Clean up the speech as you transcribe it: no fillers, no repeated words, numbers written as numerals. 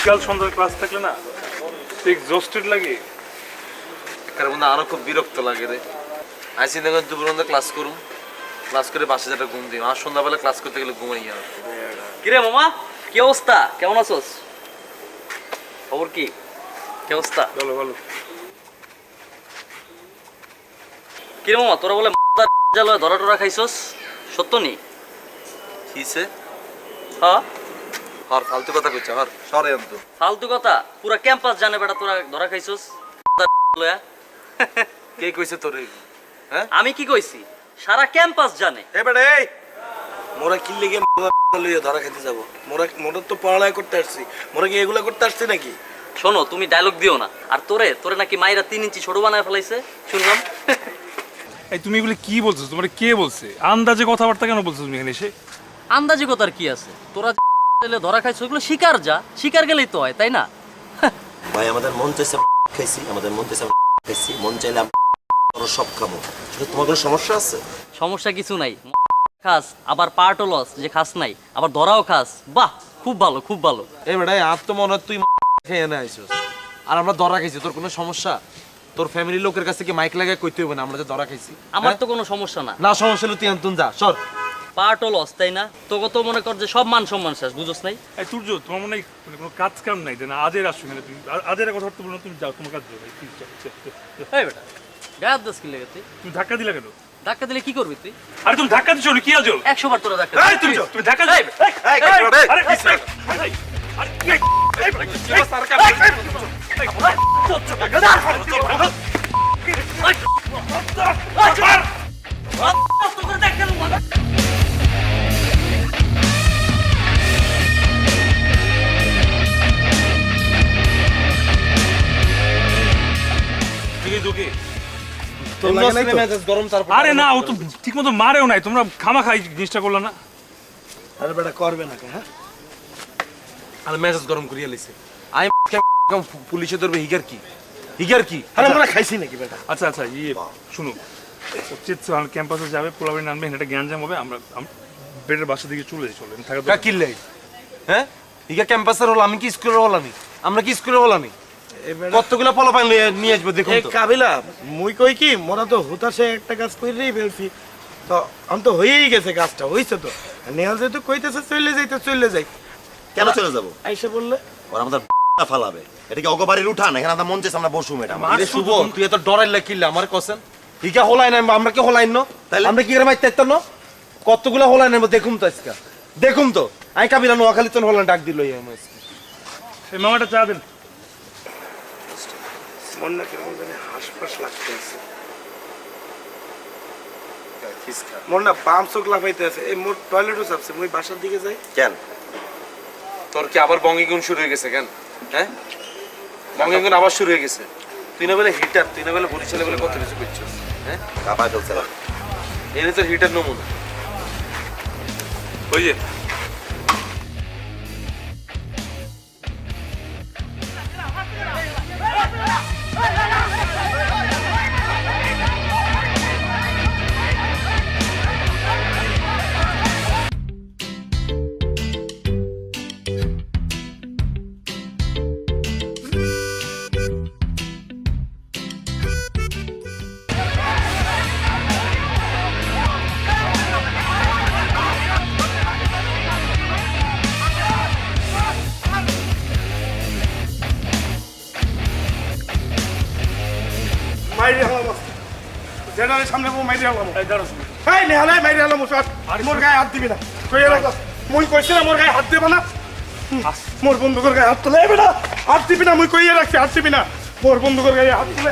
বিকাল সন্ধ্যার ক্লাস থাকলে না এক্সস্টেড লাগে। কারণ বন্ধু আরো খুব বিরক্ত লাগে রে। আইসি দেখো দুপুর পর্যন্ত ক্লাস করুম, ক্লাস করে বাসে যেটা ঘুম দিই, আর সন্ধ্যাবেলা ক্লাস করতে গেলে ঘুমাই আর। কিরে মামা, কি অবস্থা? কেমন আছোস? খবর কি? কি অবস্থা? ভালো ভালো। কিরে মামা, তোরা বলে জালয় ধরা টরা খাইছস, সত্য নি? কিসে? হ্যাঁ হর ফালতু কথা কইছ, হর সরে আন্ত। ফালতু কথা, পুরা ক্যাম্পাস জানে বেটা তোরা ধরা খাইছস লয়া। কে কইছে তোরে? হ্যাঁ আমি কি কইছি? সারা ক্যাম্পাস জানে। এ বেটা এই মোরা কি লেগে লইয়া ধরা খেতে যাব? মোরা তো পড়ালেখা করতে আসছি, মোরা কি এগুলা করতে আসছি নাকি? শোনো, তুমি ডায়লগ দিও না। আর তোরে নাকি মাইরা 3 ইঞ্চি ছোট বানায় ফেলাইছে শুনলাম। এই তুমি এগুলো কি বলছো? তোমার কে বলছে? আন্দাজে কথাবার্তা কেন বলছো তুমি এখানে এসে? আন্দাজি কথার কি আছে? তোরা ধরা খাইছো, ওগুলো শিকার যা, শিকার গেলেই তো হয়, তাই না? ভাই আমাদের মন চাইছে খাইছি, আমাদের মন চাইছে খাইছি, মন চাইলে আমরা সব খাবো। সেটা তোমার কোনো সমস্যা আছে? সমস্যা কিছু নাই। খাস আবার পার্টও লস, যে খাস নাই আবার ধরাও খাস। বাহ, খুব ভালো খুব ভালো। এই বেটা আর তো মনে হয় তুই খেয়ে না আইছস, আর আমরা ধরা খাইছি। তোর কোনো সমস্যা? তোর ফ্যামিলির লোকের কাছে কি মাইক লাগায় কইতে হবে না আমরা যে ধরা খাইছি? আমার তো কোনো সমস্যা না। না সমস্যা হলে তুই আনতুন যা, সর। পার্টও লস, তাই না? তোকে তো মনে কর যে সব মান সম্মান শেষ, বুঝোস নাই? এই সূর্য, তোমার মনে হয় মানে কোনো কাজ কাম নাই না? আজের আসছো এখানে তুমি, আজের কথা বলতে বলো, তুমি যাও তোমার কাজ যাও। এই বেটা, গায়ের দোষ কি লেগে তুই? তুমি ধাক্কা দিলা কেন? ধাক্কা দিলে কি করবি তুই? আরে তুমি ধাক্কা দিছো কি আছো? 100 বার তোরা ধাক্কা এই তুমি তুমি ধাক্কা দিলে। আরে কি স্যার? আরে না, ও তো ঠিক মতো মারেও নাই, তোমরা খামাখা এই জিনিসটা করলো না। আরে বেটা করবে না কে? হ্যাঁ আর মেজাজ গরম করিয়া লইছে। আই পুলিশে ধরবে হিগার কি? হিগার কি? আরে আমরা খাইছি নাকি বেটা? আচ্ছা আচ্ছা, শুনো, উচিত ক্যাম্পাসে যাবে, পোলাবেন আনবে, এটা জ্ঞানজাম হবে। আমরা বেডের বাসা দিকে চলে যাই। চলেন থাকা কা কিল্লাই? হ্যাঁ হিগা ক্যাম্পাসের হল, আমি কি স্কুলের হলানি? আমরা কি স্কুলের হলানি? কতগুলা পোলাপান নিয়ে আসবো দেখুন এই তো। কাবিলা মুই কই কি, মোরা তো হুতাশে একটা কাজ কইরেই ফেলছি, তো আমি তো হয়েই গেছে, কাজটা হইছে তো। নেহাল যেহেতু কইতেছে চলে যাই। কেন চলে যাবো? আইসা বললে ওরা আমাদের ফালাবে। এটা কি অগবাড়ির উঠান? এখানে আমরা মন চাইছে আমরা বসুম। এটা আরে শুভ, তুই এত ডরাইলা কিল্লা আমার কোসেন? হিগা হলাই না, আমরা কি হলাই ন? তাইলে আমরা কি করে মাইতে ইত্তন? কতগুলা হলাই না দেখুম তো আজকে, দেখুম তো। আই কাবিলা নোয়াখালী তো হলাই ডাক দিল এই এই মামাটা চা দেন। মন না কেমন জানি হাসপাস লাগতে আছে, মোর না বাম চোখ লাফাইতে আছে। এই মোর টয়লেটও চাপছে, মুই বাসার দিকে যাই। কেন? তোর কি আবার বঙ্গিগুণ শুরু হয়ে গেছে কেন? হ্যাঁ বঙ্গিগুণ আবার শুরু হয়ে গেছে। তুই না বলে হিটার, তুই না বলে বরিশালে বলে কত কিছু করছিস। হ্যাঁ কাপায় ফেলছে না। এনে তোর হিটার নমুনা। ওই যে মাইরে হলাম জেনারেল সামনে বউ মাইরে হলাম। এই দাঁড়াও। এই নেহালে মাইরে হলাম সব। মোর গায়ে হাত দিবি না, কইয়া রাখো। মুই কইছি না মোর গায়ে হাত দেব না। মোর বন্ধুকের গায়ে হাত তোলে বেটা, হাত দিবি না, মুই কইয়া রাখছি হাত দিবি না। মোর বন্ধুকের গায়ে হাত তুলে